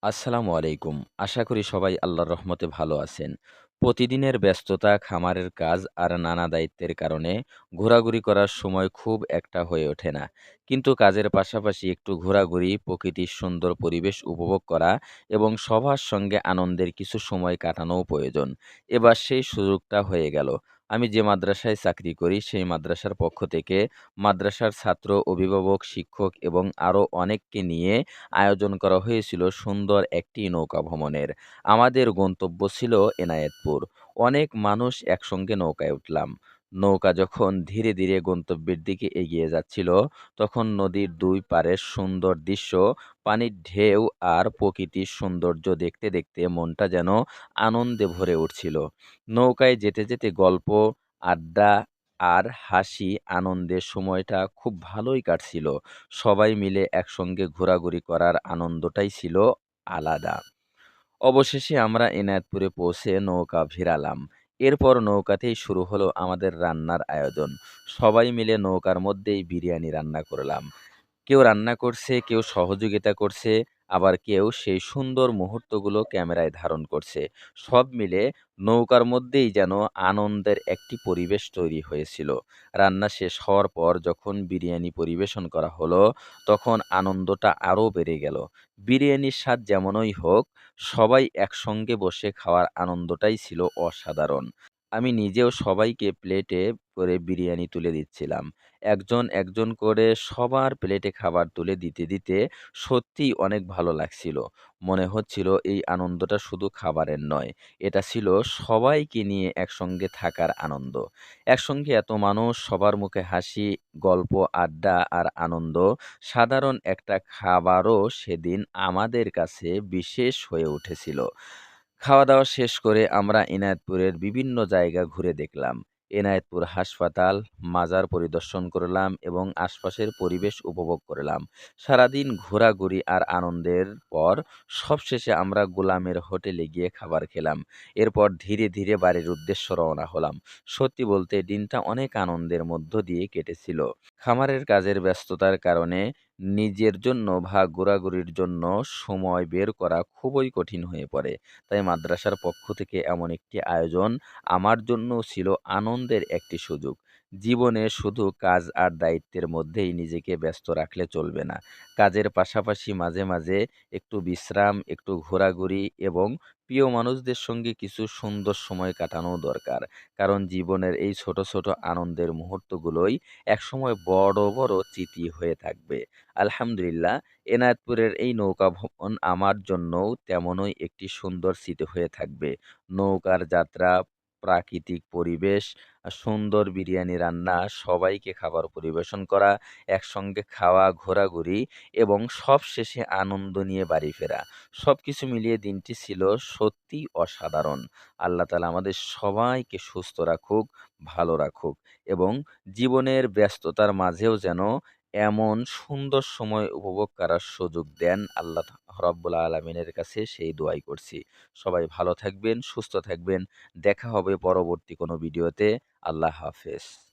আসসালামু আলাইকুম। আশা করি সবাই আল্লাহর রহমতে ভালো আছেন। প্রতিদিনের ব্যস্ততা, খামারের কাজ আর নানা দায়িত্বের কারণে ঘোরাঘুরি করার সময় খুব একটা হয়ে ওঠে না। কিন্তু কাজের পাশাপাশি একটু ঘোরাঘুরি, প্রকৃতির সুন্দর পরিবেশ উপভোগ করা এবং সবার সঙ্গে আনন্দের কিছু সময় কাটানোও প্রয়োজন। এবার সেই সুযোগটা হয়ে গেল। আমি যে মাদ্রাসায় চাকরি করি সেই মাদ্রাসার পক্ষ থেকে মাদ্রাসার ছাত্র, অভিভাবক, শিক্ষক এবং আরও অনেককে নিয়ে আয়োজন করা হয়েছিল সুন্দর একটি নৌকা ভ্রমণের। আমাদের গন্তব্য ছিল এনায়েতপুর। অনেক মানুষ একসঙ্গে নৌকায় উঠলাম। নৌকা যখন ধীরে ধীরে গন্তব্যের দিকে এগিয়ে যাচ্ছিল, তখন নদীর দুই পারের সুন্দর দৃশ্য, পানির ঢেউ আর প্রকৃতির সৌন্দর্য দেখতে দেখতে মনটা যেন আনন্দে ভরে উঠছিল। নৌকায় যেতে যেতে গল্প, আড্ডা আর হাসি আনন্দের সময়টা খুব ভালোই কাটছিল। সবাই মিলে একসঙ্গে ঘোরাঘুরি করার আনন্দটাই ছিল আলাদা। অবশেষে আমরা এনায়েতপুরে পৌঁছে নৌকা ভিড়ালাম। এরপর নৌকাতেই শুরু হলো আমাদের রান্নার আয়োজন। সবাই মিলে নৌকার মধ্যেই বিরিয়ানি রান্না করলাম। কেউ রান্না করছে, কেউ সহযোগিতা করছে, আবার কেউ সেই সুন্দর মুহূর্তগুলো ক্যামেরায় ধারণ করছে। সব মিলে নৌকার মধ্যেই যেন আনন্দের একটি পরিবেশ তৈরি হয়েছিল। রান্না শেষ হওয়ার পর যখন বিরিয়ানি পরিবেশন করা হলো, তখন আনন্দটা আরও বেড়ে গেল। বিরিয়ানির স্বাদ যেমনই হোক, সবাই একসঙ্গে বসে খাওয়ার আনন্দটাই ছিল অসাধারণ। আমি নিজেও সবাইকে প্লেটে করে বিরিয়ানি তুলে দিচ্ছিলাম। একজন একজন করে সবার প্লেটে খাবার তুলে দিতে দিতে সত্যিই অনেক ভালো লাগছিল। মনে হচ্ছিল এই আনন্দটা শুধু খাবারের নয়, এটা ছিল সবাইকে নিয়ে একসঙ্গে থাকার আনন্দ। একসঙ্গে এত মানুষ, সবার মুখে হাসি, গল্প, আড্ডা আর আনন্দ। সাধারণ একটা খাবারও সেদিন আমাদের কাছে বিশেষ হয়ে উঠেছিল। খাওয়া-দাওয়া শেষ করে আমরা এনায়েতপুরের বিভিন্ন জায়গা ঘুরে দেখলাম। এনায়েতপুর হাসপাতাল, মাজার পরিদর্শন করলাম এবং আশপাশের পরিবেশ উপভোগ করলাম। সারাদিন ঘোরাঘুরি আর আনন্দের পর সবশেষে আমরা গোলামের হোটেলে গিয়ে খাবার খেলাম। এরপর ধীরে ধীরে বাড়ির উদ্দেশ্যে রওনা হলাম। সত্যি বলতে দিনটা অনেক আনন্দের মধ্য দিয়ে কেটেছিল। খামারের কাজের ব্যস্ততার কারণে নিজের জন্য বা ঘোরাঘুরির জন্য সময় বের করা খুবই কঠিন হয়ে পড়ে। তাই মাদ্রাসার পক্ষ থেকে এমন একটি আয়োজন আমার জন্যও ছিল আনন্দের একটি সুযোগ। জীবনে শুধু কাজ আর দায়িত্বের মধ্যেই নিজেকে ব্যস্ত রাখলে চলবে না। কাজের পাশাপাশি মাঝে মাঝে একটু বিশ্রাম, একটু ঘোরাঘুরি এবং প্রিয় মানুষদের সঙ্গে কিছু সুন্দর সময় কাটানোও দরকার। কারণ জীবনের এই ছোট ছোট আনন্দের মুহূর্তগুলোই একসময় বড় বড় স্মৃতি হয়ে থাকবে। আলহামদুলিল্লাহ, এনায়েতপুরের এই নৌকা ভ্রমণ আমার জন্যও তেমনই একটি সুন্দর স্মৃতি হয়ে থাকবে। নৌকার যাত্রা, প্রাকৃতিক পরিবেশ, সুন্দর বিরিয়ানি রান্না, সবাইকে খাবার পরিবেশন করা, একসঙ্গে খাওয়া, ঘোরাঘুরি এবং সবশেষে আনন্দ নিয়ে বাড়ি ফেরা। সবকিছু মিলিয়ে দিনটি ছিল সত্যিই অসাধারণ। আল্লাহ তাআলা আমাদের সবাইকে সুস্থ রাখুক, ভালো রাখুক এবং জীবনের ব্যস্ততার মাঝেও যেন এমন সুন্দর সময় উপভোগ করার সুযোগ দেন। আল্লাহ রাব্বুল আলামিনের কাছে সেই দোয়াই করছি। সবাই ভালো থাকবেন, সুস্থ থাকবেন। দেখা হবে পরবর্তী কোনো ভিডিওতে। আল্লাহ হাফেজ।